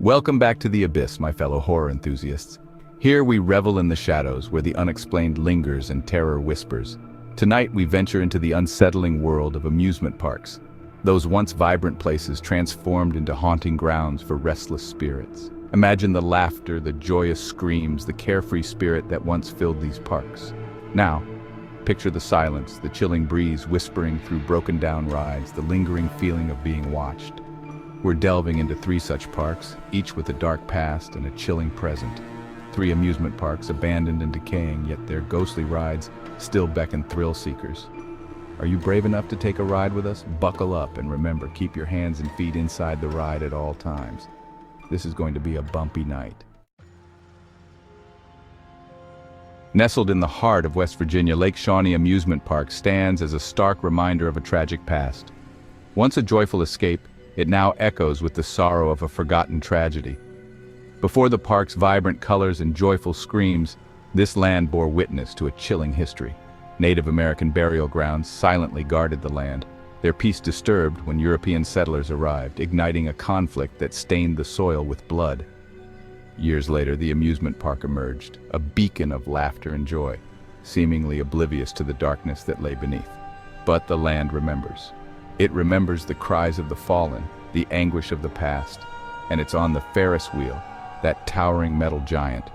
Welcome back to the Abyss, my fellow horror enthusiasts. Here we revel in the shadows where the unexplained lingers and terror whispers. Tonight we venture into the unsettling world of amusement parks, those once vibrant places transformed into haunting grounds for restless spirits. Imagine the laughter, the joyous screams, the carefree spirit that once filled these parks. Now, picture the silence, the chilling breeze whispering through broken-down rides, the lingering feeling of being watched. We're delving into three such parks, each with a dark past and a chilling present. Three amusement parks abandoned and decaying, yet their ghostly rides still beckon thrill seekers. Are you brave enough to take a ride with us? Buckle up and remember, keep your hands and feet inside the ride at all times. This is going to be a bumpy night. Nestled in the heart of West Virginia, Lake Shawnee Amusement Park stands as a stark reminder of a tragic past. Once a joyful escape, it now echoes with the sorrow of a forgotten tragedy. Before the park's vibrant colors and joyful screams, this land bore witness to a chilling history. Native American burial grounds silently guarded the land, their peace disturbed when European settlers arrived, igniting a conflict that stained the soil with blood. Years later, the amusement park emerged, a beacon of laughter and joy, seemingly oblivious to the darkness that lay beneath. But the land remembers. It remembers the cries of the fallen, the anguish of the past, and it's on the Ferris wheel, that towering metal giant,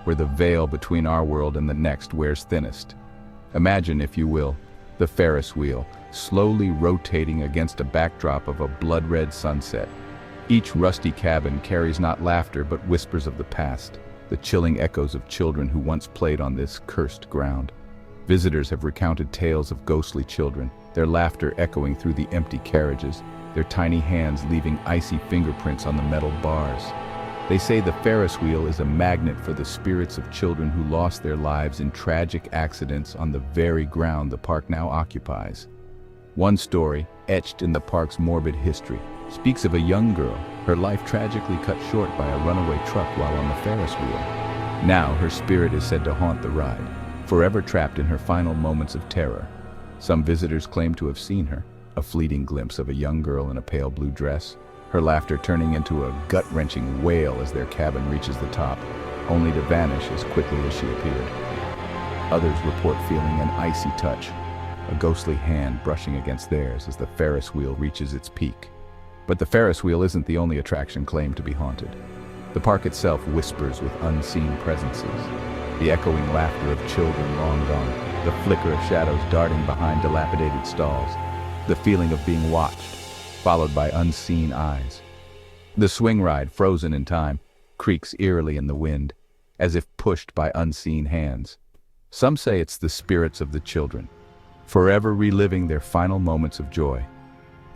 where the veil between our world and the next wears thinnest. Imagine, if you will, the Ferris wheel, slowly rotating against a backdrop of a blood-red sunset. Each rusty cabin carries not laughter but whispers of the past, the chilling echoes of children who once played on this cursed ground. Visitors have recounted tales of ghostly children, their laughter echoing through the empty carriages, their tiny hands leaving icy fingerprints on the metal bars. They say the Ferris wheel is a magnet for the spirits of children who lost their lives in tragic accidents on the very ground the park now occupies. One story, etched in the park's morbid history, speaks of a young girl, her life tragically cut short by a runaway truck while on the Ferris wheel. Now her spirit is said to haunt the ride, forever trapped in her final moments of terror. Some visitors claim to have seen her, a fleeting glimpse of a young girl in a pale blue dress, her laughter turning into a gut-wrenching wail as their cabin reaches the top, only to vanish as quickly as she appeared. Others report feeling an icy touch, a ghostly hand brushing against theirs as the Ferris wheel reaches its peak. But the Ferris wheel isn't the only attraction claimed to be haunted. The park itself whispers with unseen presences, the echoing laughter of children long gone, the flicker of shadows darting behind dilapidated stalls, the feeling of being watched, followed by unseen eyes. The swing ride, frozen in time, creaks eerily in the wind, as if pushed by unseen hands. Some say it's the spirits of the children, forever reliving their final moments of joy.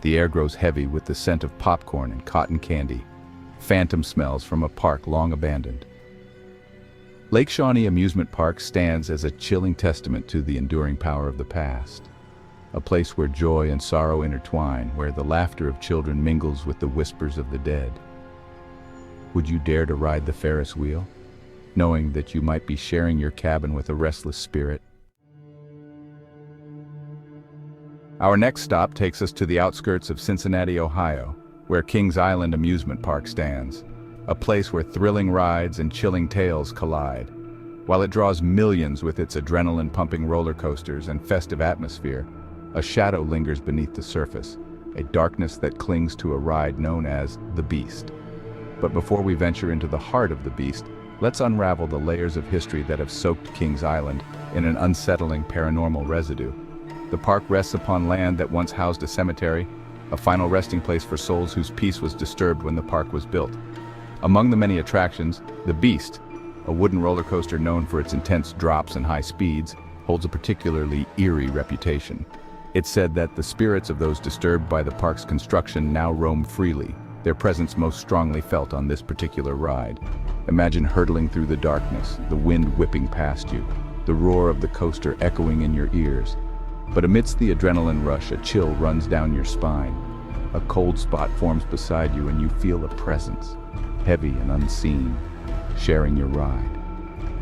The air grows heavy with the scent of popcorn and cotton candy, phantom smells from a park long abandoned. Lake Shawnee Amusement Park stands as a chilling testament to the enduring power of the past. A place where joy and sorrow intertwine, where the laughter of children mingles with the whispers of the dead. Would you dare to ride the Ferris wheel, knowing that you might be sharing your cabin with a restless spirit? Our next stop takes us to the outskirts of Cincinnati, Ohio, where Kings Island Amusement Park stands, a place where thrilling rides and chilling tales collide. While it draws millions with its adrenaline-pumping roller coasters and festive atmosphere, a shadow lingers beneath the surface, a darkness that clings to a ride known as the Beast. But before we venture into the heart of the Beast, let's unravel the layers of history that have soaked Kings Island in an unsettling paranormal residue. The park rests upon land that once housed a cemetery, a final resting place for souls whose peace was disturbed when the park was built. Among the many attractions, the Beast, a wooden roller coaster known for its intense drops and high speeds, holds a particularly eerie reputation. It's said that the spirits of those disturbed by the park's construction now roam freely, their presence most strongly felt on this particular ride. Imagine hurtling through the darkness, the wind whipping past you, the roar of the coaster echoing in your ears. But amidst the adrenaline rush, a chill runs down your spine. A cold spot forms beside you and you feel a presence, heavy and unseen, sharing your ride.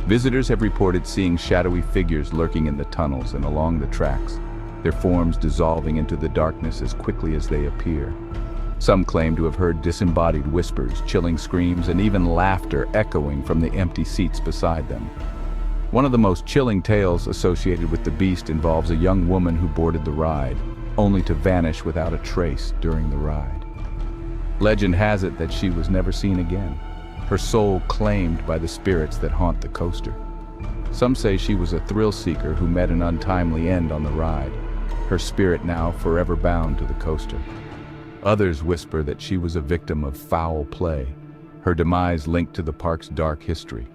Visitors have reported seeing shadowy figures lurking in the tunnels and along the tracks, their forms dissolving into the darkness as quickly as they appear. Some claim to have heard disembodied whispers, chilling screams, and even laughter echoing from the empty seats beside them. One of the most chilling tales associated with the beast involves a young woman who boarded the ride, only to vanish without a trace during the ride. Legend has it that she was never seen again, her soul claimed by the spirits that haunt the coaster. Some say she was a thrill seeker who met an untimely end on the ride, her spirit now forever bound to the coaster. Others whisper that she was a victim of foul play, her demise linked to the park's dark history.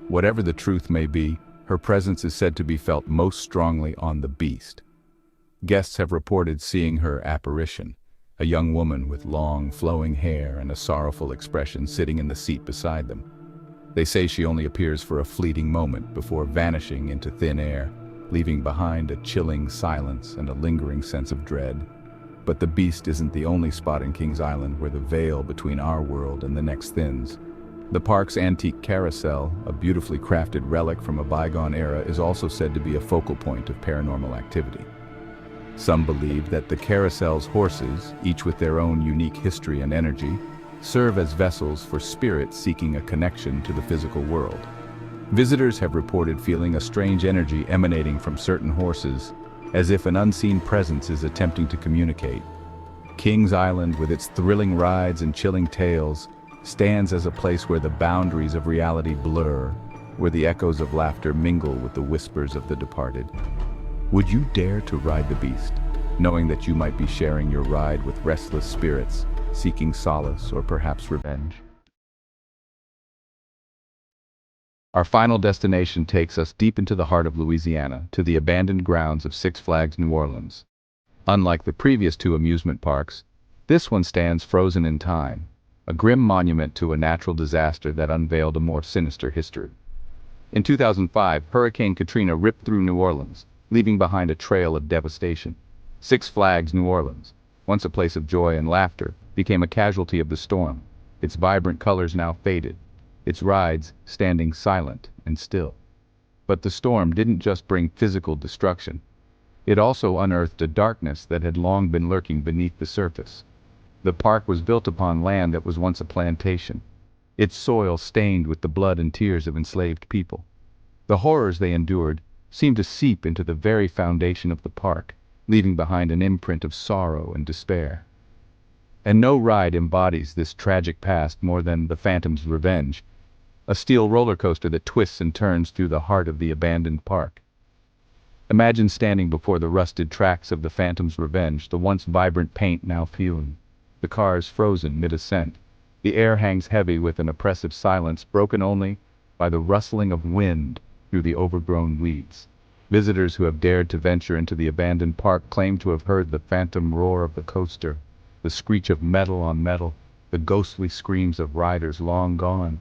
Whatever the truth may be, her presence is said to be felt most strongly on the beast. Guests have reported seeing her apparition, a young woman with long, flowing hair and a sorrowful expression sitting in the seat beside them. They say she only appears for a fleeting moment before vanishing into thin air, leaving behind a chilling silence and a lingering sense of dread. But the beast isn't the only spot in Kings Island where the veil between our world and the next thins. The park's antique carousel, a beautifully crafted relic from a bygone era, is also said to be a focal point of paranormal activity. Some believe that the carousel's horses, each with their own unique history and energy, serve as vessels for spirits seeking a connection to the physical world. Visitors have reported feeling a strange energy emanating from certain horses, as if an unseen presence is attempting to communicate. Kings Island, with its thrilling rides and chilling tales, stands as a place where the boundaries of reality blur, where the echoes of laughter mingle with the whispers of the departed. Would you dare to ride the beast, knowing that you might be sharing your ride with restless spirits, seeking solace or perhaps revenge? Our final destination takes us deep into the heart of Louisiana, to the abandoned grounds of Six Flags New Orleans. Unlike the previous two amusement parks, this one stands frozen in time, a grim monument to a natural disaster that unveiled a more sinister history. In 2005, Hurricane Katrina ripped through New Orleans, leaving behind a trail of devastation. Six Flags New Orleans, once a place of joy and laughter, became a casualty of the storm, its vibrant colors now faded, its rides standing silent and still. But the storm didn't just bring physical destruction. It also unearthed a darkness that had long been lurking beneath the surface. The park was built upon land that was once a plantation, its soil stained with the blood and tears of enslaved people. The horrors they endured seemed to seep into the very foundation of the park, leaving behind an imprint of sorrow and despair. And no ride embodies this tragic past more than the Phantom's Revenge, a steel roller coaster that twists and turns through the heart of the abandoned park. Imagine standing before the rusted tracks of the Phantom's Revenge, the once vibrant paint now peeling. The cars frozen mid-ascent. The air hangs heavy with an oppressive silence broken only by the rustling of wind through the overgrown weeds. Visitors who have dared to venture into the abandoned park claim to have heard the phantom roar of the coaster, the screech of metal on metal, the ghostly screams of riders long gone.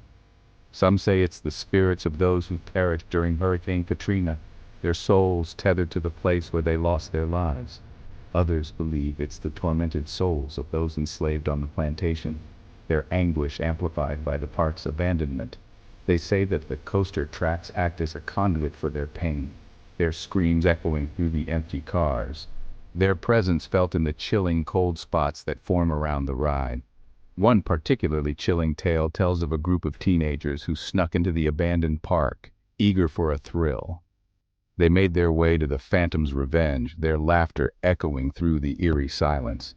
Some say it's the spirits of those who perished during Hurricane Katrina, their souls tethered to the place where they lost their lives. Others believe it's the tormented souls of those enslaved on the plantation, their anguish amplified by the park's abandonment. They say that the coaster tracks act as a conduit for their pain, their screams echoing through the empty cars, their presence felt in the chilling cold spots that form around the ride. One particularly chilling tale tells of a group of teenagers who snuck into the abandoned park, eager for a thrill. They made their way to the Phantom's Revenge, their laughter echoing through the eerie silence.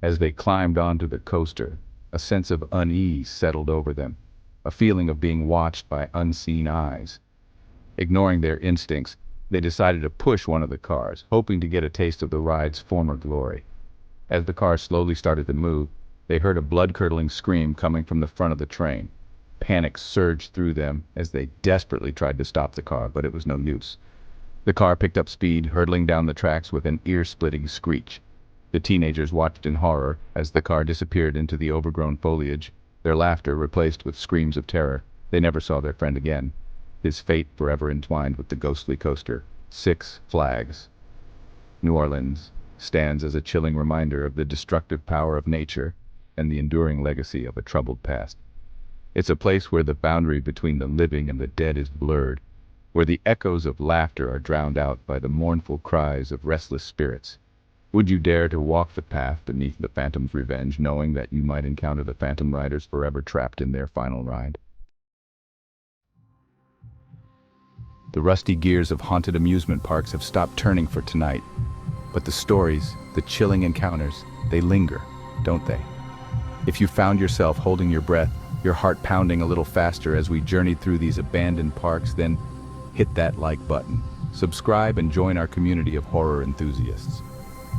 As they climbed onto the coaster, a sense of unease settled over them, a feeling of being watched by unseen eyes. Ignoring their instincts, they decided to push one of the cars, hoping to get a taste of the ride's former glory. As the car slowly started to move, they heard a blood-curdling scream coming from the front of the train. Panic surged through them as they desperately tried to stop the car, but it was no use. The car picked up speed, hurtling down the tracks with an ear-splitting screech. The teenagers watched in horror as the car disappeared into the overgrown foliage, their laughter replaced with screams of terror. They never saw their friend again, his fate forever entwined with the ghostly coaster. Six Flags New Orleans stands as a chilling reminder of the destructive power of nature and the enduring legacy of a troubled past. It's a place where the boundary between the living and the dead is blurred, where the echoes of laughter are drowned out by the mournful cries of restless spirits. Would you dare to walk the path beneath the Phantom's revenge, knowing that you might encounter the Phantom Riders forever trapped in their final ride? The rusty gears of haunted amusement parks have stopped turning for tonight. But the stories, the chilling encounters, they linger, don't they? If you found yourself holding your breath, your heart pounding a little faster as we journeyed through these abandoned parks, then hit that like button. Subscribe and join our community of horror enthusiasts.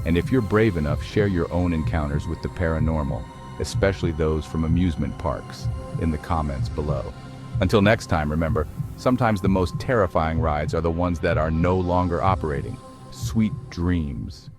And if you're brave enough, share your own encounters with the paranormal, especially those from amusement parks, in the comments below. Until next time, remember, sometimes the most terrifying rides are the ones that are no longer operating. Sweet dreams.